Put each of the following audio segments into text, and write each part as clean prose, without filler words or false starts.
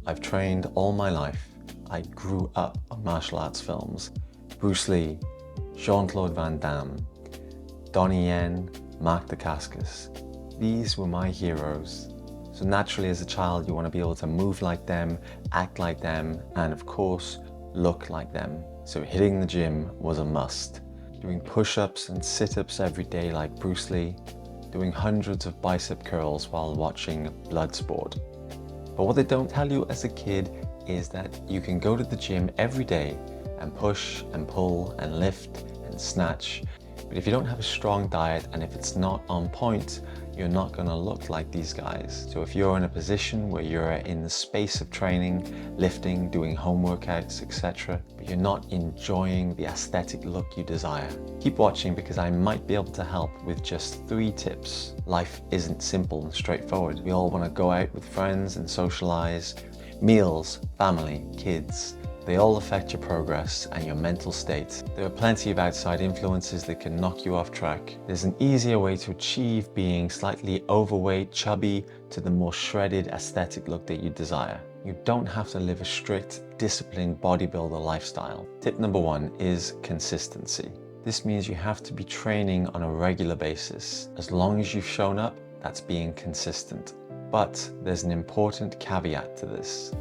I've trained all my life. I grew up on martial arts films. Bruce Lee, Jean-Claude Van Damme, Donnie Yen, Mark Dacascos. These were my heroes. So naturally as a child you want to be able to move like them, act like them, and of course look like them. So hitting the gym was a must. Doing push-ups and sit-ups every day like Bruce Lee, doing hundreds of bicep curls while watching Bloodsport. But what they don't tell you as a kid is that you can go to the gym every day and push and pull and lift and snatch. But if you don't have a strong diet and if it's not on point, you're not going to look like these guys. So if you're in a position where you're in the space of training, lifting, doing home workouts, etc., but you're not enjoying the aesthetic look you desire, keep watching because I might be able to help with just 3 tips. Life isn't simple and straightforward. We all want to go out with friends and socialize. Meals, family, kids, they all affect your progress and your mental state. There are plenty of outside influences that can knock you off track. There's an easier way to achieve being slightly overweight, chubby, to the more shredded aesthetic look that you desire. You don't have to live a strict, disciplined bodybuilder lifestyle. Tip number 1 is consistency. This means you have to be training on a regular basis. As long as you've shown up, that's being consistent. But there's an important caveat to this.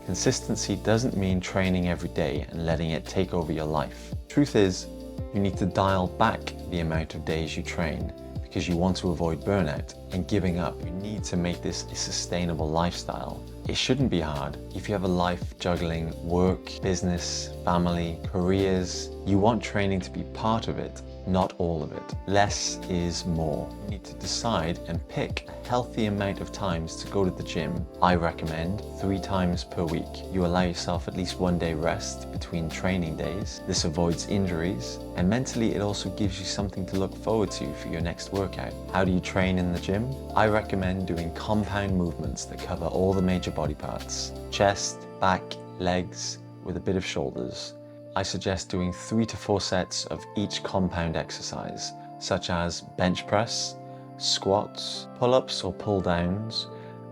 Consistency doesn't mean training every day and letting it take over your life. Truth is, you need to dial back the amount of days you train because you want to avoid burnout and giving up. You need to make this a sustainable lifestyle. It shouldn't be hard. If you have a life juggling work, business, family, careers, you want training to be part of it, not all of it. Less is more. You need to decide and pick a healthy amount of times to go to the gym. I recommend 3 times per week. You allow yourself at least 1 day rest between training days. This avoids injuries, and mentally it also gives you something to look forward to for your next workout. How do you train in the gym? I recommend doing compound movements that cover all the major body parts: chest, back, legs, with a bit of shoulders. I suggest doing 3 to 4 sets of each compound exercise, such as bench press, squats, pull-ups or pull-downs,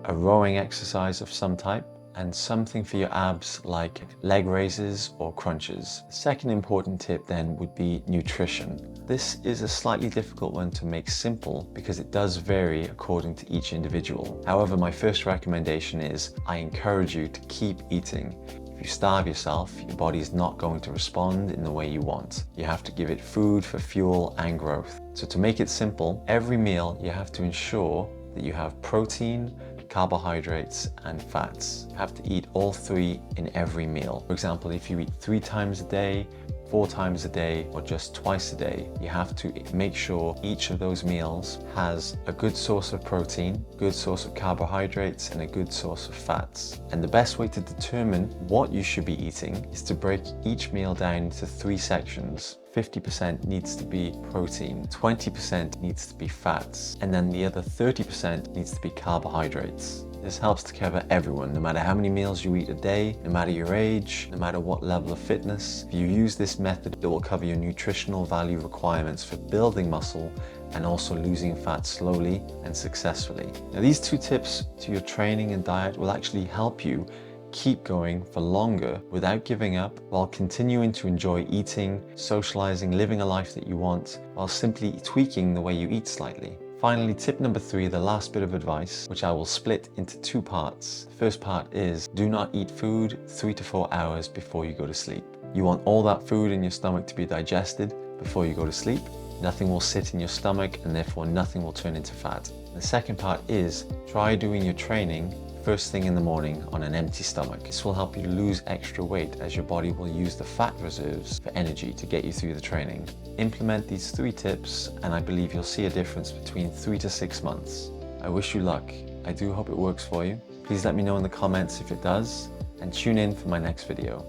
a rowing exercise of some type, and something for your abs like leg raises or crunches. The second important tip then would be nutrition. This is a slightly difficult one to make simple because it does vary according to each individual. However, my first recommendation is I encourage you to keep eating. If you starve yourself, your body is not going to respond in the way you want. You have to give it food for fuel and growth. So to make it simple, every meal you have to ensure that you have protein, carbohydrates and fats. You have to eat all 3 in every meal. For example, if you eat 3 times a day, 4 times a day, or just twice a day, you have to make sure each of those meals has a good source of protein, good source of carbohydrates, and a good source of fats. And the best way to determine what you should be eating is to break each meal down into 3 sections. 50% needs to be protein, 20% needs to be fats, and then the other 30% needs to be carbohydrates. This helps to cover everyone, no matter how many meals you eat a day, no matter your age, no matter what level of fitness. If you use this method, it will cover your nutritional value requirements for building muscle and also losing fat slowly and successfully. Now, these 2 tips to your training and diet will actually help you keep going for longer without giving up, while continuing to enjoy eating, socializing, living a life that you want, while simply tweaking the way you eat slightly. Finally, tip number 3, the last bit of advice, which I will split into 2 parts. The first part is do not eat food 3 to 4 hours before you go to sleep. You want all that food in your stomach to be digested before you go to sleep. Nothing will sit in your stomach and therefore nothing will turn into fat. The second part is try doing your training first thing in the morning on an empty stomach. This will help you to lose extra weight as your body will use the fat reserves for energy to get you through the training. Implement these 3 tips and I believe you'll see a difference between 3 to 6 months. I wish you luck. I do hope it works for you. Please let me know in the comments if it does and tune in for my next video.